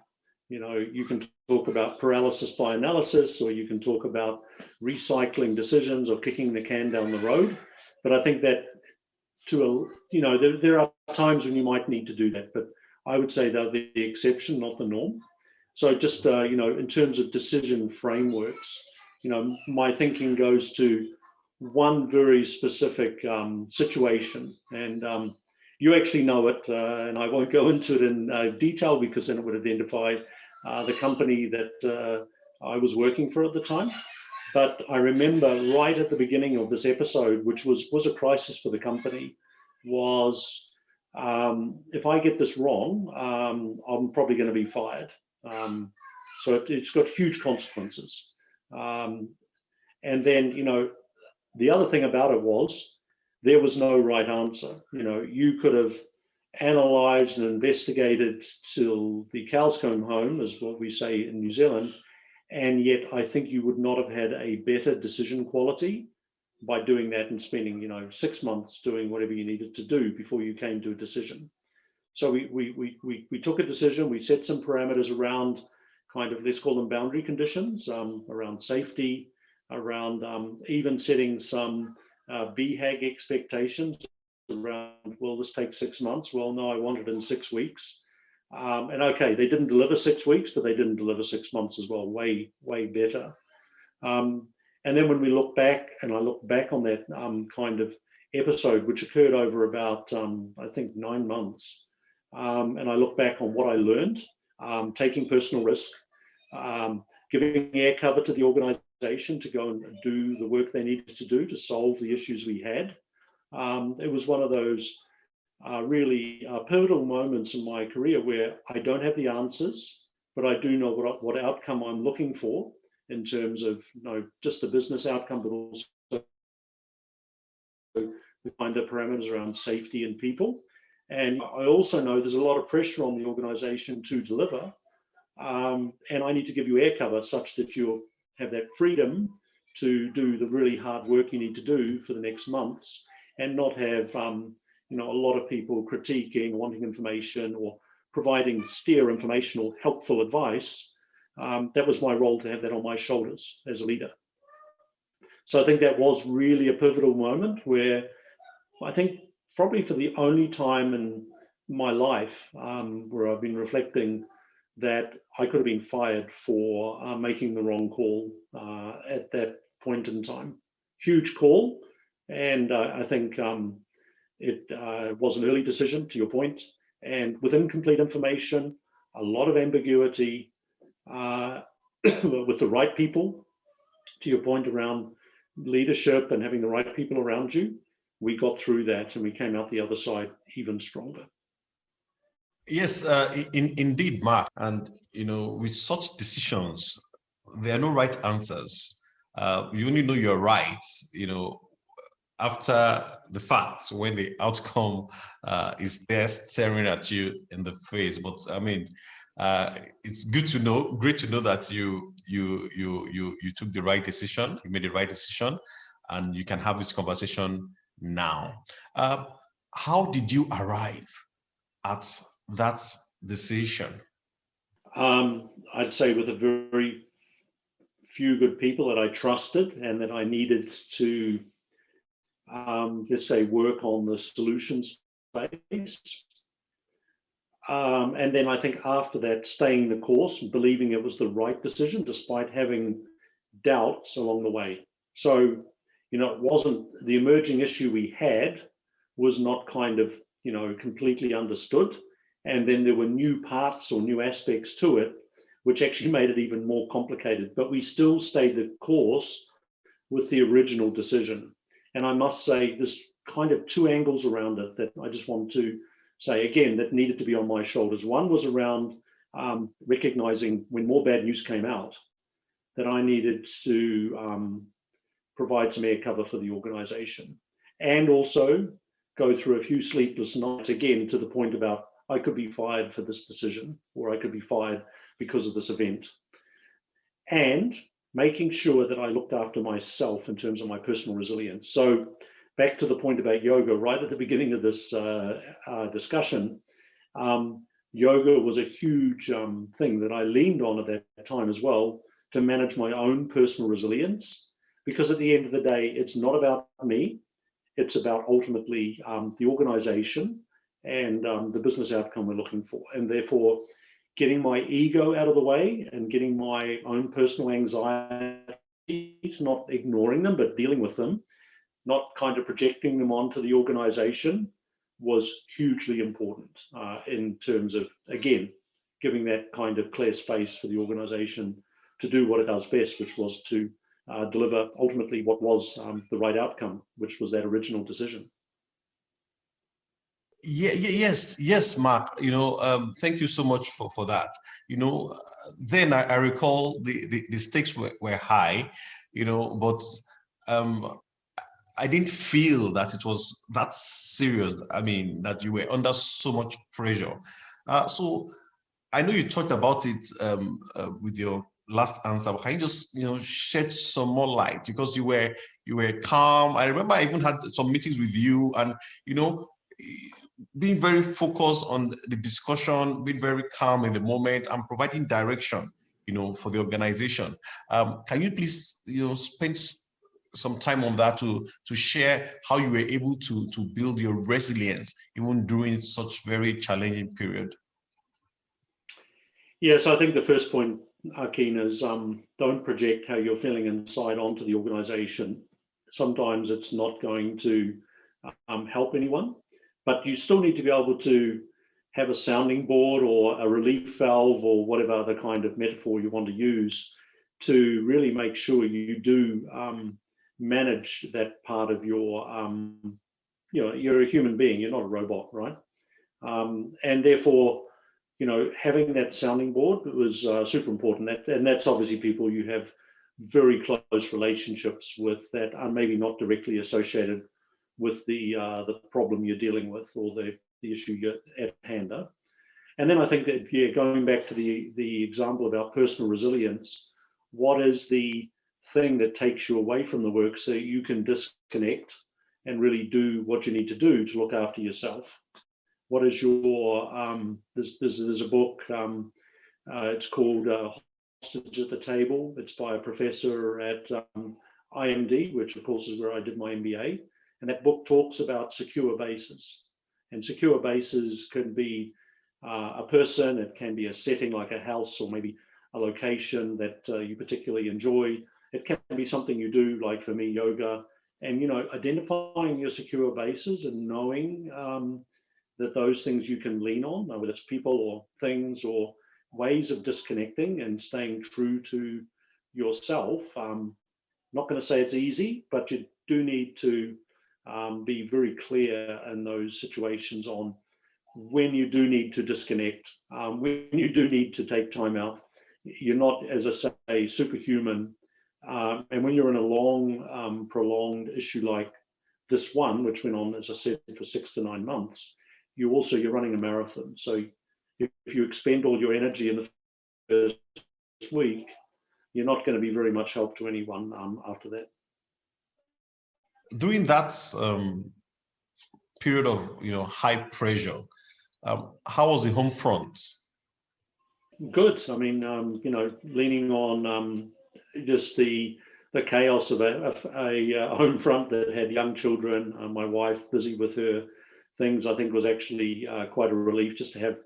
You know, you can talk about paralysis by analysis, or you can talk about recycling decisions or kicking the can down the road. But I think that there are times when you might need to do that, but I would say they're the exception, not the norm. So just, in terms of decision frameworks, my thinking goes to one very specific situation. And you actually know it, and I won't go into it in detail because then it would identify the company that I was working for at the time. But I remember right at the beginning of this episode, which was a crisis for the company, was if I get this wrong, I'm probably going to be fired. So it's got huge consequences. And then, the other thing about it was there was no right answer. You could have analyzed and investigated till the cows come home, is what we say in New Zealand. And yet I think you would not have had a better decision quality by doing that and spending, 6 months doing whatever you needed to do before you came to a decision. So we took a decision, we set some parameters around kind of, let's call them boundary conditions, around safety, around even setting some BHAG expectations around, well, this takes 6 months. Well, no, I want it in 6 weeks. And okay, they didn't deliver 6 weeks, but they didn't deliver 6 months as well, way, way better. And then when we look back, and I look back on that kind of episode, which occurred over about, I think, 9 months, and I look back on what I learned, taking personal risk, giving air cover to the organization to go and do the work they needed to do to solve the issues we had. It was one of those really pivotal moments in my career where I don't have the answers, but I do know what outcome I'm looking for in terms of just the business outcome, but also the kind of parameters around safety and people. And I also know there's a lot of pressure on the organization to deliver. And I need to give you air cover such that you'll have that freedom to do the really hard work you need to do for the next months, and not have a lot of people critiquing, wanting information, or providing steer information or helpful advice. That was my role, to have that on my shoulders as a leader. So I think that was really a pivotal moment where I think probably for the only time in my life where I've been reflecting that I could have been fired for making the wrong call at that point in time. Huge call. And I think it was an early decision, to your point, and with incomplete information, a lot of ambiguity, with the right people, to your point around leadership and having the right people around you, we got through that and we came out the other side even stronger. Yes, indeed, Mark. And, with such decisions, there are no right answers. You only know you're right, after the fact, when the outcome is there staring at you in the face. But I mean, it's great to know that you took the right decision, you made the right decision, and you can have this conversation now. How did you arrive at that decision? I'd say with a very few good people that I trusted and that I needed to, let's say, work on the solution space. And then I think after that, staying the course, believing it was the right decision, despite having doubts along the way. So, it wasn't the emerging issue we had was not kind of, completely understood. And then there were new parts or new aspects to it, which actually made it even more complicated. But we still stayed the course with the original decision. And I must say, there's kind of two angles around it that I just want to say again that needed to be on my shoulders. One was around recognizing when more bad news came out that I needed to provide some air cover for the organization, and also go through a few sleepless nights again, to the point about I could be fired for this decision, or I could be fired because of this event. And making sure that I looked after myself in terms of my personal resilience. So back to the point about yoga, right at the beginning of this discussion, yoga was a huge thing that I leaned on at that time as well, to manage my own personal resilience. Because at the end of the day, it's not about me. It's about ultimately the organization and the business outcome we're looking for. And therefore, getting my ego out of the way and getting my own personal anxieties, not ignoring them, but dealing with them, not kind of projecting them onto the organization, was hugely important in terms of, again, giving that kind of clear space for the organization to do what it does best, which was to deliver ultimately what was the right outcome, which was that original decision. Yes, Mark. Thank you so much for that. Then I recall the stakes were high, but I didn't feel that it was that serious. I mean, that you were under so much pressure. So I know you talked about it with your last answer, but can you just shed some more light, because you were calm. I remember I even had some meetings with you, and being very focused on the discussion, being very calm in the moment, and providing direction for the organization. Can you please spend some time on that to share how you were able to build your resilience even during such very challenging period? Yes, I think the first point, Akin, is don't project how you're feeling inside onto the organization. Sometimes it's not going to help anyone, but you still need to be able to have a sounding board or a relief valve or whatever other kind of metaphor you want to use to really make sure you do manage that part of your, you're a human being, you're not a robot, right? And therefore, having that sounding board was super important. And that's obviously people you have very close relationships with that are maybe not directly associated with the problem you're dealing with or the issue you're at hand. And then I think that, going back to the example about personal resilience, what is the thing that takes you away from the work so you can disconnect and really do what you need to do to look after yourself? What is your, there's a book, it's called Hostage at the Table. It's by a professor at IMD, which of course is where I did my MBA. And that book talks about secure bases. And secure bases can be a person, it can be a setting like a house or maybe a location that you particularly enjoy. It can be something you do, like for me, yoga. And, identifying your secure bases and knowing that those things you can lean on, whether it's people or things or ways of disconnecting and staying true to yourself. Not going to say it's easy, but you do need to be very clear in those situations on when you do need to disconnect, when you do need to take time out. You're not, as I say, superhuman. And when you're in a long, prolonged issue like this one, which went on, as I said, for 6 to 9 months, you're running a marathon. So if you expend all your energy in the first week, you're not going to be very much help to anyone after that. During that period of high pressure, how was the home front? Good. I mean, leaning on just the chaos of a home front that had young children, my wife busy with her things, I think was actually quite a relief just to have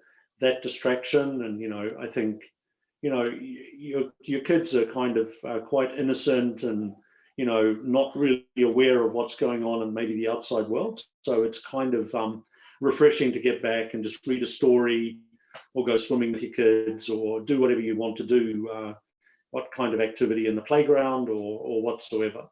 that distraction. And I think your kids are kind of quite innocent and not really aware of what's going on in maybe the outside world. So it's kind of refreshing to get back and just read a story or go swimming with your kids or do whatever you want to do, what kind of activity in the playground or whatsoever.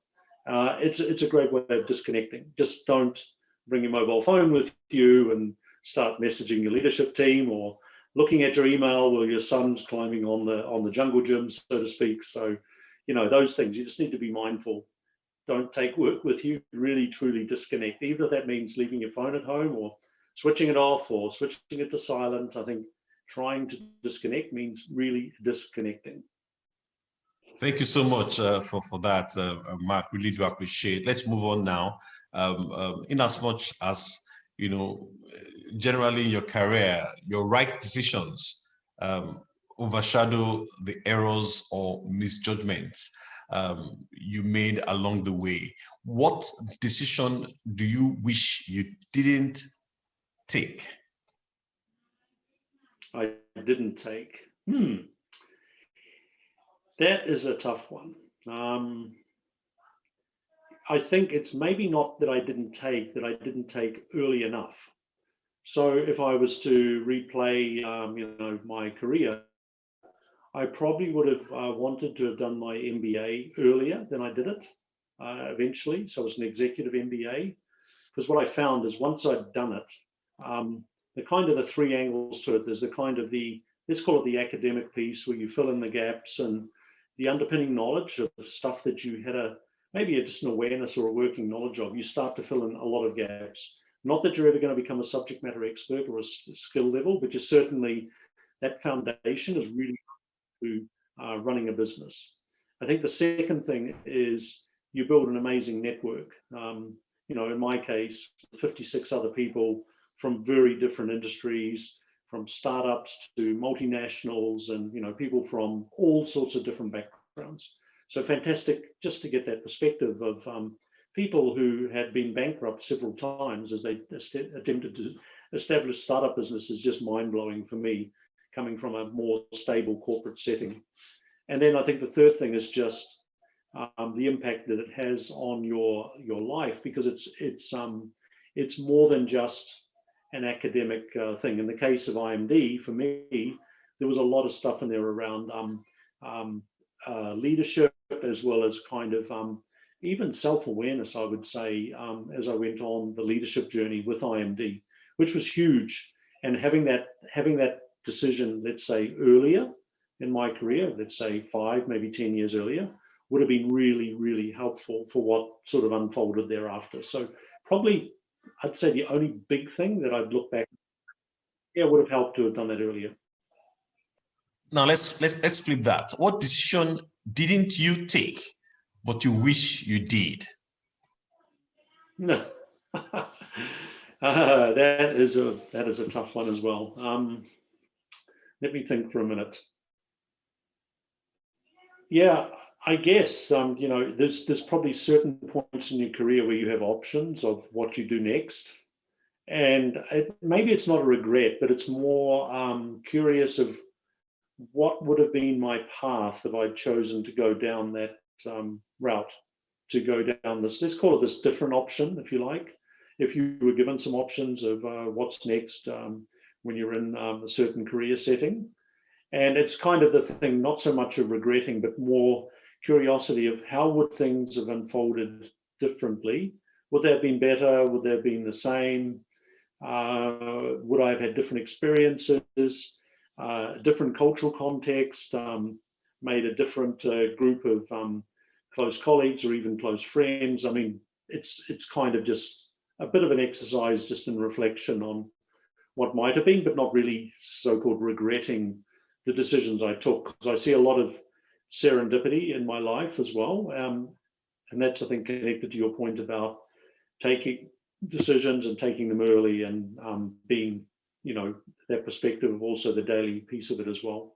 It's a great way of disconnecting. Just don't bring your mobile phone with you and start messaging your leadership team or looking at your email while your son's climbing on the jungle gym, so to speak. So, those things, you just need to be mindful don't take work with you. Really, truly disconnect. Even if that means leaving your phone at home or switching it off or switching it to silent, I think trying to disconnect means really disconnecting. Thank you so much for that, Mark. Really do appreciate. Let's move on now. In as much as, you know, generally in your career, your right decisions overshadow the errors or misjudgments you made along the way. What decision do you wish you didn't take? I didn't take. That is a tough one. I think it's maybe not that I didn't take early enough. So if I was to replay, my career, I probably would have wanted to have done my MBA earlier than I did it eventually. So it was an executive MBA, because what I found is once I'd done it, the kind of the three angles to it, there's the kind of let's call it the academic piece where you fill in the gaps and the underpinning knowledge of stuff that you had maybe just an awareness or a working knowledge of. You start to fill in a lot of gaps. Not that you're ever going to become a subject matter expert or a skill level, but you certainly, that foundation is really to running a business. I think the second thing is you build an amazing network. In my case, 56 other people from very different industries, from startups to multinationals, and people from all sorts of different backgrounds. So fantastic just to get that perspective of people who had been bankrupt several times as they attempted to establish startup business is just mind-blowing for me, coming from a more stable corporate setting. And then I think the third thing is just the impact that it has on your life, because it's more than just an academic thing. In the case of IMD, for me, there was a lot of stuff in there around leadership, as well as kind of even self-awareness, I would say, as I went on the leadership journey with IMD, which was huge. And having that decision, let's say earlier in my career, let's say 5, maybe 10 years earlier, would have been really, really helpful for what sort of unfolded thereafter. So probably, I'd say the only big thing that I'd look back, would have helped to have done that earlier. Now let's flip that. What decision didn't you take, but you wish you did? No, that is a tough one as well. Let me think for a minute. Yeah, I guess there's probably certain points in your career where you have options of what you do next, and maybe it's not a regret, but it's more curious of what would have been my path if I'd chosen to go down that route, to go down this, let's call it this different option, if you like. If you were given some options of what's next when you're in a certain career setting. And it's kind of the thing, not so much of regretting, but more curiosity of how would things have unfolded differently? Would they have been better? Would they have been the same? Would I have had different experiences, different cultural context, made a different group of close colleagues or even close friends? I mean, it's kind of just a bit of an exercise just in reflection on what might have been, but not really so-called regretting the decisions I took, because I see a lot of serendipity in my life as well. And that's, I think, connected to your point about taking decisions and taking them early, and being, that perspective of also the daily piece of it as well.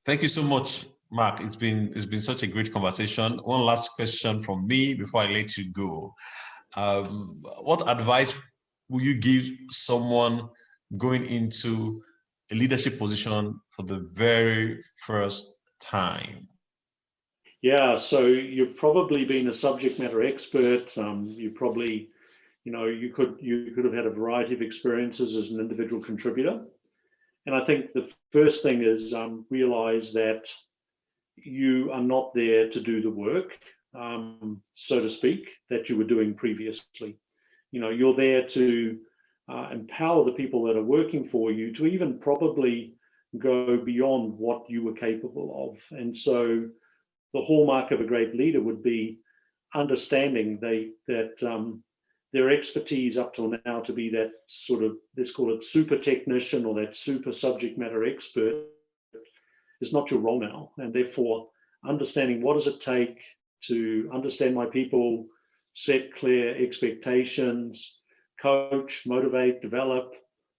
Thank you so much, Mark. It's been such a great conversation. One last question from me before I let you go. What advice will you give someone going into a leadership position for the very first time? Yeah, so you've probably been a subject matter expert. You probably, you could have had a variety of experiences as an individual contributor. And I think the first thing is realize that you are not there to do the work, so to speak, that you were doing previously. You're there to empower the people that are working for you to even probably go beyond what you were capable of. And so the hallmark of a great leader would be understanding their expertise up till now to be that sort of, let's call it super technician or that super subject matter expert, is not your role now. And therefore, understanding what does it take to understand my people, set clear expectations, coach, motivate, develop,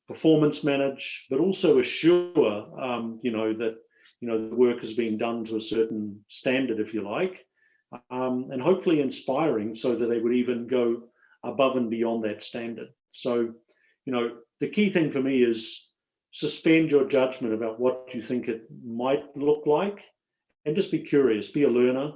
performance manage, but also assure, that, the work is being done to a certain standard, if you like, and hopefully inspiring so that they would even go above and beyond that standard. So, the key thing for me is suspend your judgment about what you think it might look like and just be curious, be a learner.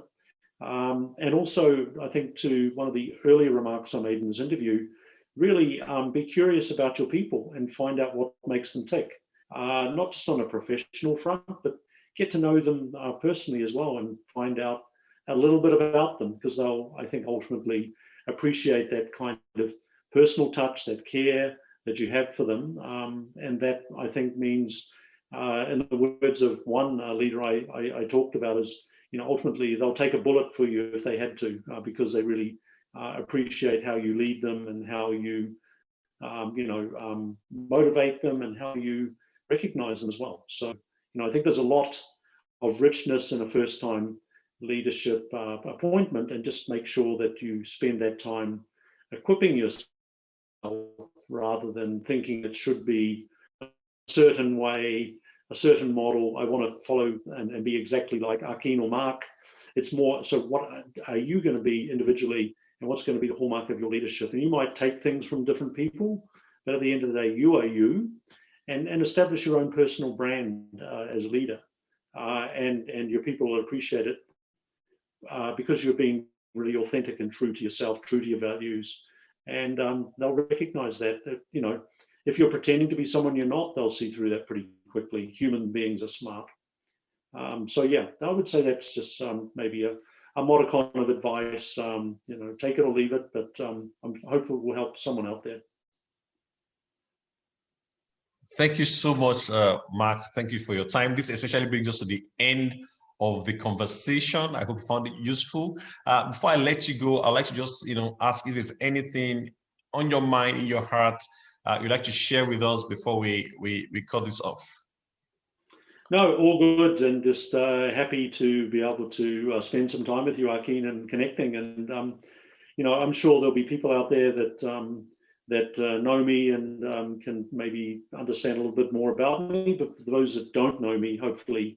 And also, I think to one of the earlier remarks I made in this interview, really be curious about your people and find out what makes them tick. Not just on a professional front, but get to know them personally as well and find out a little bit about them, because they'll, I think, ultimately appreciate that kind of personal touch, that care that you have for them. And that, I think, means, in the words of one leader I talked about, is, ultimately they'll take a bullet for you if they had to, because they really appreciate how you lead them and how you, motivate them and how you recognize them as well. So, I think there's a lot of richness in a first-time leadership appointment, and just make sure that you spend that time equipping yourself rather than thinking it should be a certain way, a certain model. I want to follow and be exactly like Akin or Mark. It's more, so what are you going to be individually, and what's going to be the hallmark of your leadership? And you might take things from different people, but at the end of the day, you are you, and establish your own personal brand as a leader. And your people will appreciate it because you're being really authentic and true to yourself, true to your values. And they'll recognize that, if you're pretending to be someone you're not, they'll see through that pretty quickly. Human beings are smart. So yeah, I would say that's just maybe a modicum of advice. Take it or leave it, but I'm hopeful it will help someone out there. Thank you so much, Mark. Thank you for your time. This essentially brings us to the end of the conversation. I hope you found it useful. Before I let you go, I'd like to just, ask if there's anything on your mind, in your heart, you'd like to share with us before we cut this off. No, all good, and just happy to be able to spend some time with you, Akin, and connecting. And I'm sure there'll be people out there that know me and can maybe understand a little bit more about me. But for those that don't know me, hopefully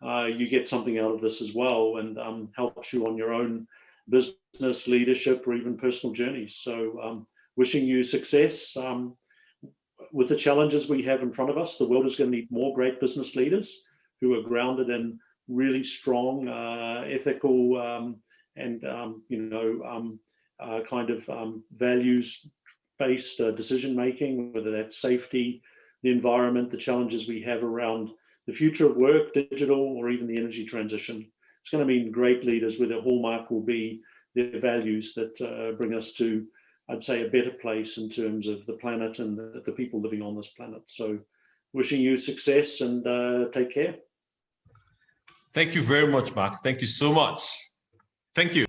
you get something out of this as well, and helps you on your own business, leadership, or even personal journeys. So wishing you success with the challenges we have in front of us. The world is going to need more great business leaders who are grounded in really strong, ethical, and kind of values-based decision-making, whether that's safety, the environment, the challenges we have around the future of work, digital, or even the energy transition. It's going to mean great leaders where their hallmark will be their values that bring us to, I'd say, a better place in terms of the planet and the people living on this planet. So wishing you success, and take care. Thank you very much, Mark. Thank you so much. Thank you.